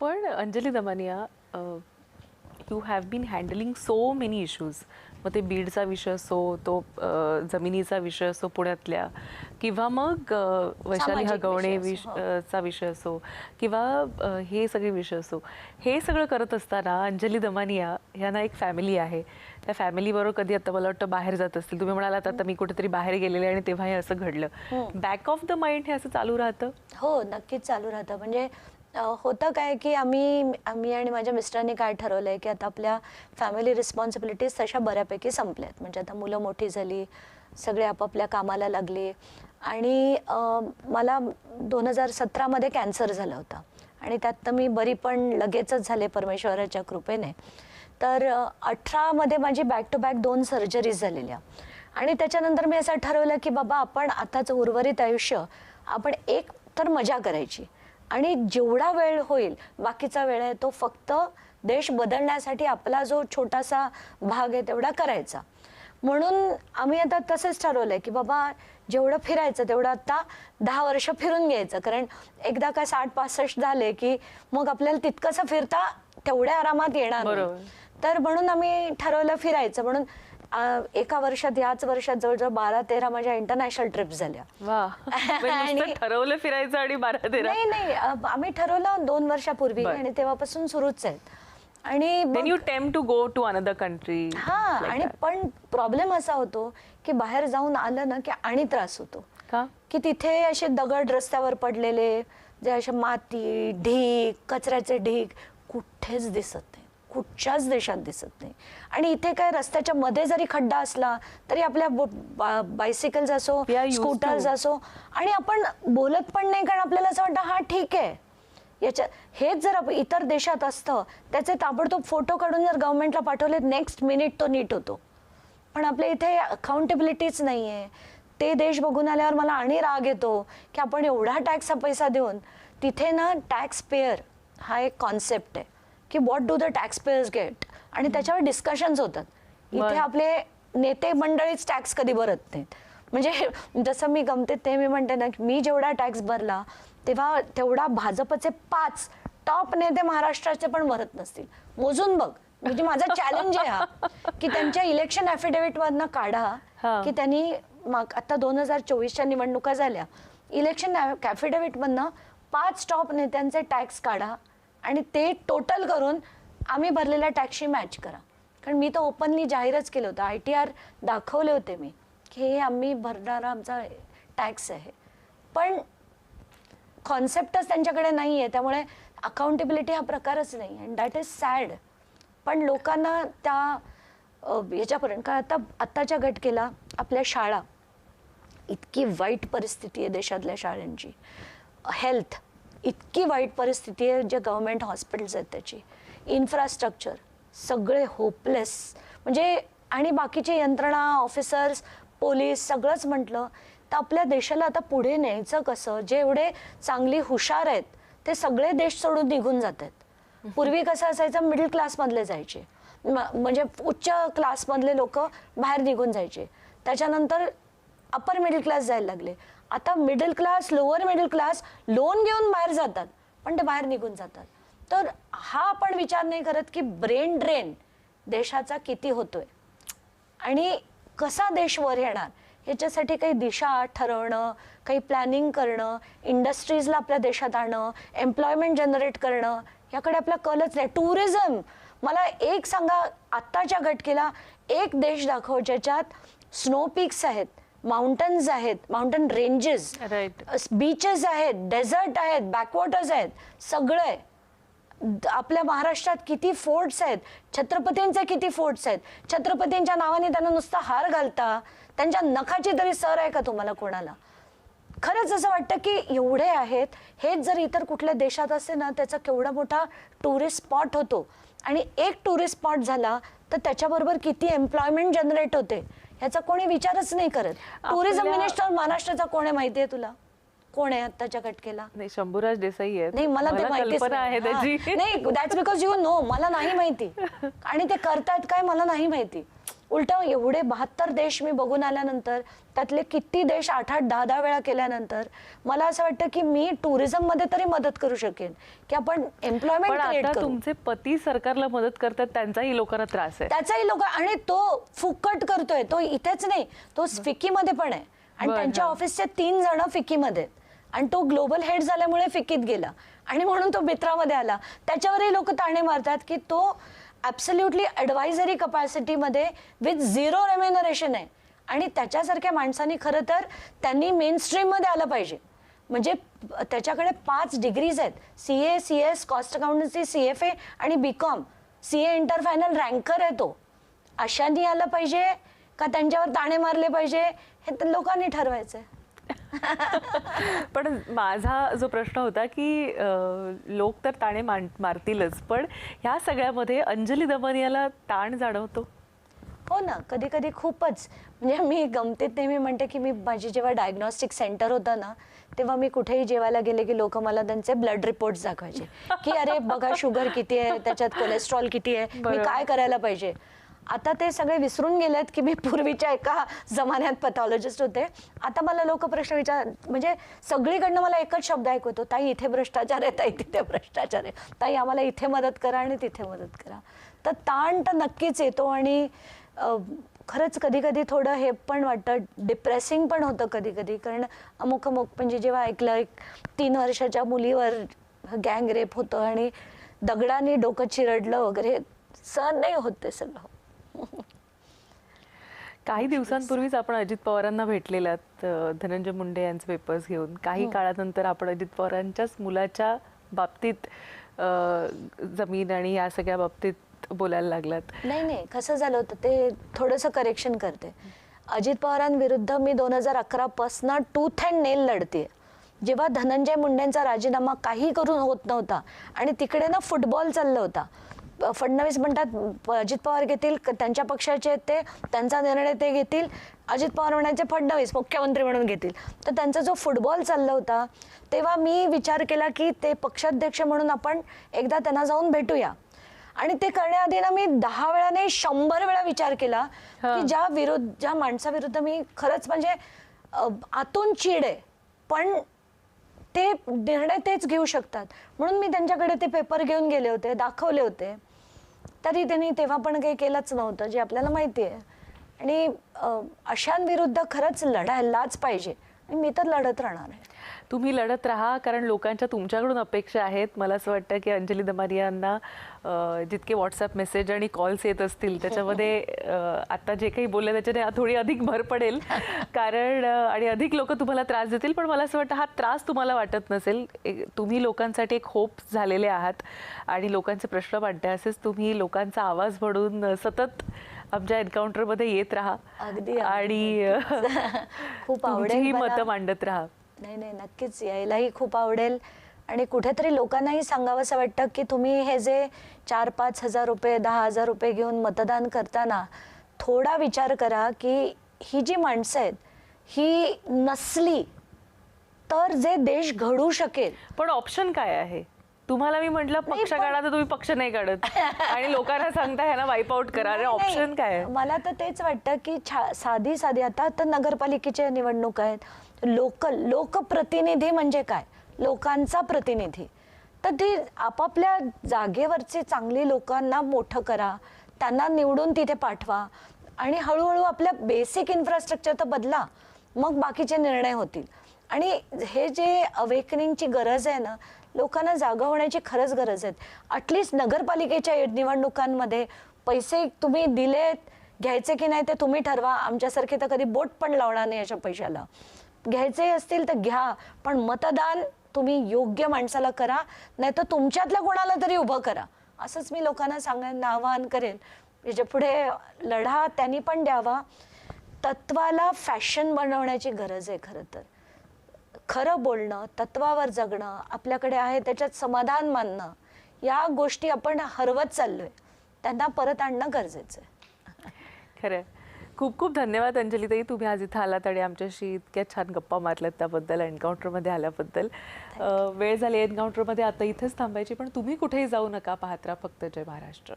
पण Anjali Damania, you have been handling so many issues. मग ते बीडचा विषय असो, तो जमिनीचा विषय असो पुण्यातल्या, किंवा मग वैशाली हगवणे चा विषय असो, किंवा हे सगळे विषय असो. हे सगळं करत असताना अंजली दमानिया ह्यांना एक फॅमिली आहे. त्या फॅमिलीबरोबर कधी आता मला वाटतं बाहेर जात असतील. तुम्ही म्हणालात आता मी कुठेतरी बाहेर गेलेले आणि तेव्हा हे असं घडलं. बॅक ऑफ द माइंड हे असं चालू राहतं? हो, नक्कीच चालू राहतं. म्हणजे होतं काय की आम्ही आणि माझ्या मिस्टरांनी काय ठरवलंय की आता आपल्या फॅमिली रिस्पॉन्सिबिलिटीज तशा बऱ्यापैकी संपल्यात. म्हणजे आता मुलं मोठी झाली, सगळे आपापल्या कामाला लागले. आणि मला 2017 मध्ये कॅन्सर झाला होता आणि त्यात तर मी बरी पण लगेचच झाले परमेश्वराच्या कृपेने. तर 18 मध्ये माझी बॅक टू बॅक 2 सर्जरीज झालेल्या. आणि त्याच्यानंतर मी असं ठरवलं की बाबा आपण आताच उर्वरित आयुष्य आपण एक तर मजा करायची आणि जेवढा वेळ होईल बाकीचा वेळ आहे तो फक्त देश बदलण्यासाठी आपला जो छोटासा भाग आहे तेवढा करायचा. म्हणून आम्ही आता तसंच ठरवलंय की बाबा जेवढं फिरायचं तेवढं आता 10 वर्ष फिरून घ्यायचं. कारण एकदा का 60-65 झाले की मग आपल्याला तितकंसं फिरता तेवढ्या आरामात येणार नाही. तर म्हणून आम्ही ठरवलं फिरायचं. म्हणून एका वर्षात याच वर्षात जवळजवळ 12-13 माझ्या इंटरनॅशनल ट्रिप्स झाल्या. आणि ठरवलं फिरायचं आणि 12-13? नाही, आम्ही ठरवलं 2 वर्षापूर्वी आणि तेव्हापासून सुरूच आहेत. आणि then you tend to go to another country. आणि पण प्रॉब्लेम असा होतो की बाहेर जाऊन आलं ना की आणि त्रास होतो. का? की तिथे असे दगड रस्त्यावर पडलेले, जे असे माती, ढीग, कचऱ्याचे ढीग कुठेच दिसत नाही, कुठच्याच देशात दिसत नाही. आणि इथे काय रस्त्याच्या मध्ये जरी खड्डा असला तरी आपल्या बायसिकल्स असो, स्कूटर्स असो, आणि आपण बोलत पण नाही. कारण आपल्याला असं वाटतं हा ठीक आहे. हेच जर इतर देशात असतं त्याचे ताबडतोब फोटो काढून जर गव्हर्नमेंटला पाठवले नेक्स्ट मिनिट तो नीट होतो. पण आपल्या इथे अकाउंटेबिलिटीच नाही आहे. ते देश बघून आल्यावर मला आणि राग येतो की आपण एवढा टॅक्सचा पैसा देऊन तिथे ना टॅक्स पेयर हा एक कॉन्सेप्ट आहे की what do the tax payers get, आणि त्याच्यावर डिस्कशन्स होतात. इथे आपले नेते मंडळीच टॅक्स कधी भरत नाहीत. म्हणजे जसं मी गमते ते मी म्हणते ना की मी जेवढा टॅक्स भरला तेव्हा तेवढा भाजपचे 5 टॉप नेते महाराष्ट्राचे पण भरत नसतील. मोजून बघ. म्हणजे माझा चॅलेंज आहे हा की त्यांच्या इलेक्शन ॲफिडेव्हिट वरनं काढा की त्यांनी आता 2024च्या निवडणुका झाल्या, इलेक्शन ॲफिडेव्हिट मधनं 5 टॉप नेत्यांचे टॅक्स काढा आणि ते टोटल करून आम्ही भरलेल्या टॅक्सशी मॅच करा. कारण मी तर ओपनली जाहीरच केलं होतं, ITR दाखवले होते मी की हे आम्ही भरणारा आमचा टॅक्स आहे. पण कॉन्सेप्टच त्यांच्याकडे नाही आहे, त्यामुळे अकाउंटेबिलिटी हा प्रकारच नाही. And that is sad. पण लोकांना त्या याच्यापर्यंत का आत्ताच्या घटकेला आपल्या शाळा, इतकी वाईट परिस्थिती आहे देशातल्या शाळांची, हेल्थ इतकी वाईट परिस्थिती आहे, जे गव्हर्नमेंट हॉस्पिटल्स आहेत त्याची, इन्फ्रास्ट्रक्चर सगळे होपलेस. म्हणजे आणि बाकीचे यंत्रणा, ऑफिसर्स, पोलीस सगळंच म्हटलं तर आपल्या देशाला आता पुढे न्यायचं कसं? जे एवढे चांगली हुशार आहेत ते सगळे देश सोडून निघून जात आहेत. पूर्वी कसं असायचं, मिडल क्लासमधले जायचे, म्हणजे उच्च क्लासमधले लोक बाहेर निघून जायचे. त्याच्यानंतर अपर मिडल क्लास जायला लागले. आता middle class, lower middle class loan घेऊन बाहेर जातात, पण ते बाहेर निघून जातात. तर हा आपण विचार नाही करत की ब्रेन ड्रेन देशाचा किती होतोय आणि कसा देश वर येणार. ह्याच्यासाठी काही दिशा ठरवणं, काही प्लॅनिंग करणं, इंडस्ट्रीजला आपल्या देशात आणणं, एम्प्लॉयमेंट जनरेट करणं, याकडे आपला कलच नाही. टुरिझम, मला एक सांगा, आत्ताच्या घटकेला एक देश दाखव ज्याच्यात स्नो पीक्स आहेत, माउंटन्स आहेत, माउंटन रेंजेस, बीचेस आहेत, डेझर्ट आहेत, बॅकवॉटर्स आहेत, सगळं आहे. आपल्या महाराष्ट्रात किती फोर्ट्स आहेत, छत्रपतींचे किती फोर्ट्स आहेत. छत्रपतींच्या नावाने त्यांना नुसता हार घालता, त्यांच्या नखाची तरी सर आहे का तुम्हाला कोणाला? खरंच असं वाटतं की एवढे आहेत. हेच जर इतर कुठल्या देशात असे ना, त्याचा केवढा मोठा टुरिस्ट स्पॉट होतो. आणि एक टुरिस्ट स्पॉट झाला तर त्याच्याबरोबर किती एम्प्लॉयमेंट जनरेट होते ह्याचा कोणी विचारच नाही करत. टुरिझम मिनिस्टर महाराष्ट्राचा कोण आहे माहिती आहे तुला? कोण आहे आत्ताच्या कटकेला? नाही, शंभूराज देसाई आहेत. नाही, मला ते माहितीच कल्पना आहे नाही. त्याची. नाही, दॅट्स बिकॉज यू नो, मला नाही माहिती. आणि ते करतायत काय मला नाही माहिती. उलट एवढे 72 देश मी बघून आल्यानंतर, त्यातले किती देश 8-8, 10-10 वेळा केल्यानंतर मला असं वाटतं की मी टुरिझम मध्ये तरी मदत करू शकेन, की आपण एम्प्लॉयमेंट पण क्रिएट आता करू. तुमचे पती सरकारला मदत करतात, त्यांचाही लोकांना त्रास आहे. त्याचाही लोक, आणि तो फुकट करतोय. तो इथेच नाही, तो फिकीमध्ये पण आहे. आणि बरं. त्यांच्या ऑफिसचे 3 जण फिकीमध्ये आहेत. आणि तो ग्लोबल हेड झाल्यामुळे फिकीत गेला आणि म्हणून तो मित्रामध्ये आला. त्याच्यावरही लोक ताणे मारतात की तो ॲब्सोल्युटली ॲडवायझरी कपॅसिटीमध्ये विथ 0 रेम्युनरेशन आहे. आणि त्याच्यासारख्या माणसांनी खरं तर त्यांनी मेन स्ट्रीममध्ये आलं पाहिजे. म्हणजे त्याच्याकडे 5 डिग्रीज आहेत, CA, CS, cost accountancy, CFA आणि BCom. CA inter final ranker आहे तो. अशांनी आलं पाहिजे का त्यांच्यावर ताणे मारले पाहिजे, हे तर लोकांनी ठरवायचंय. पण माझा जो प्रश्न होता की लोक तर ताणे मारतीलच, पण ह्या सगळ्यामध्ये अंजली दमनियाला ताण जाणवतो? हो ना, कधी कधी खूपच. म्हणजे मी गमतीत नेहमी म्हणते की मी माझी जेव्हा डायग्नॉस्टिक सेंटर होतं ना, तेव्हा मी कुठेही जेवायला गेले की लोक मला त्यांचे ब्लड रिपोर्ट्स दाखवायचे की अरे बघा शुगर किती आहे, त्याच्यात कोलेस्ट्रॉल किती आहे, मी काय करायला पाहिजे. आता ते सगळे विसरून गेलेत की मी पूर्वीच्या एका जमान्यात पॅथॉलॉजिस्ट होते. आता मला लोक प्रश्न म्हणजे सगळीकडनं मला एकच शब्द ऐकू येतो, ताई इथे भ्रष्टाचार आहे, ताई तिथे भ्रष्टाचार आहे, ताई आम्हाला इथे मदत करा आणि तिथे मदत करा. तर ताण तर नक्कीच येतो. आणि खरंच कधी कधी थोडं हे पण वाटतं, डिप्रेसिंग पण होतं कधी कधी. कारण अमुक म्हणजे जेव्हा ऐकलं 3 वर्षाच्या मुलीवर गँग रेप होतं आणि दगडाने डोकं चिरडलं वगैरे, सहन नाही होत ते सगळं. काही दिवसांपूर्वीच आपण अजित पवारांना भेटलेलात, धनंजय मुंडे यांचे पेपर्स घेऊन. काही काळानंतर आपण अजित पवारांच्याच मुलाच्या बाबतीत जमीन आणि या सगळ्या बाबतीत बोलायला लागलात. नाही, कसं झालं होतं ते थोडंसं करेक्शन करते. अजित पवारांविरुद्ध मी 2011 पासून टूथ अँड नेल लढते. जेव्हा धनंजय मुंडेंचा राजीनामा काही करून होत नव्हता आणि तिकडे ना फुटबॉल चालला होता. फडणवीस म्हणतात अजित पवार घेतील, त्यांच्या पक्षाचे आहेत ते, त्यांचा निर्णय ते घेतील. अजित पवार म्हणायचे फडणवीस मुख्यमंत्री म्हणून घेतील. तर त्यांचा जो फुटबॉल चालला होता तेव्हा मी विचार केला की ते पक्षाध्यक्ष म्हणून आपण एकदा त्यांना जाऊन भेटूया. आणि ते करण्याआधी ना मी 10 वेळा नाही 100 वेळा विचार केला की ज्या माणसाविरुद्ध मी खरंच म्हणजे आतून चीड आहे, पण ते निर्णय तेच घेऊ शकतात. म्हणून मी त्यांच्याकडे ते पेपर घेऊन गेले होते, दाखवले होते. तरी त्यांनी तेव्हा पण काही केलंच नव्हतं, जे आपल्याला माहिती आहे. आणि अशांविरुद्ध खरंच लढायलाच पाहिजे. आणि मी तर लढत राहणार आहे. तुम्ही लढत राहा, कारण लोकांच्या तुमच्याकडून अपेक्षा आहेत. मला असं वाटतं की अंजली दमानियांना जितके व्हॉट्सअप मेसेज आणि कॉल्स येत असतील त्याच्यामध्ये आता जे काही बोलले त्याच्याने थोडी अधिक भर पडेल, कारण आणि अधिक लोक तुम्हाला त्रास देतील. पण मला असं वाटतं हा त्रास तुम्हाला वाटत नसेल. तुम्ही लोकांसाठी एक होप झालेले आहात आणि लोकांचे प्रश्न मांडताय. असेच तुम्ही लोकांचा आवाज म्हणून सतत आमच्या एन्काउंटरमध्ये येत राहा. अगदी आणि खूप आवडेल तुमचीही मला. मतं मांडत राहा. नाही, नक्कीच यायलाही खूप आवडेल. आणि कुठेतरी लोकांनाही सांगावं असं वाटतं की तुम्ही हे जे 4-5 हजार रुपये 10 हजार रुपये घेऊन मतदान करताना थोडा विचार करा की ही जी माणसं आहेत ही नसली तर जे देश घडू शकेल. पण ऑप्शन काय आहे? तुम्हाला मी म्हटलं पक्ष काढा, तर तुम्ही पक्ष नाही काढत आणि लोकांना सांगता ह्याला वाईप आउट करा. अरे ऑप्शन काय आहे? मला तर तेच वाटतं की साधी आता तर नगरपालिकेच्या निवडणूक आहेत. लोकप्रतिनिधी म्हणजे काय? लोकांचा प्रतिनिधी. तर ती आपापल्या जागेवरची चांगली लोकांना मोठं करा, त्यांना निवडून तिथे पाठवा आणि हळूहळू आपल्या बेसिक इन्फ्रास्ट्रक्चर तर बदला, मग बाकीचे निर्णय होतील. आणि हे जे अवेकनिंगची गरज आहे ना, लोकांना जागा होण्याची खरंच गरज आहे. ॲटलिस्ट नगरपालिकेच्या निवडणुकांमध्ये पैसे तुम्ही दिलेत, घ्यायचे की नाही ते तुम्ही ठरवा. आमच्यासारखे तर कधी बोट पण लावणार नाही अशा पैशाला. घ्यायचे असतील तर घ्या, पण मतदान तुम्ही योग्य माणसाला करा, नाही तर तुमच्यातल्या कोणाला तरी उभं करा. असंच मी लोकांना आवाहन करेन. याच्या पुढे लढा त्यांनी पण द्यावा. तत्वाला फॅशन बनवण्याची गरज आहे. खरं तर खरं बोलणं, तत्वावर जगणं, आपल्याकडे आहे त्याच्यात समाधान मानणं, या गोष्टी आपण हरवत चाललोय. त्यांना परत आणणं गरजेचं आहे. खरं. खूप खूप धन्यवाद अंजलीताई, तुम्ही आज इथं आलात आणि आमच्याशी इतक्या छान गप्पा मारल्यात त्याबद्दल, एन्काउंटरमध्ये आल्याबद्दल. वेळ झाली एन्काउंटरमध्ये आता इथेच थांबायची, पण तुम्ही कुठेही जाऊ नका, पाहत राहा फक्त जय महाराष्ट्र.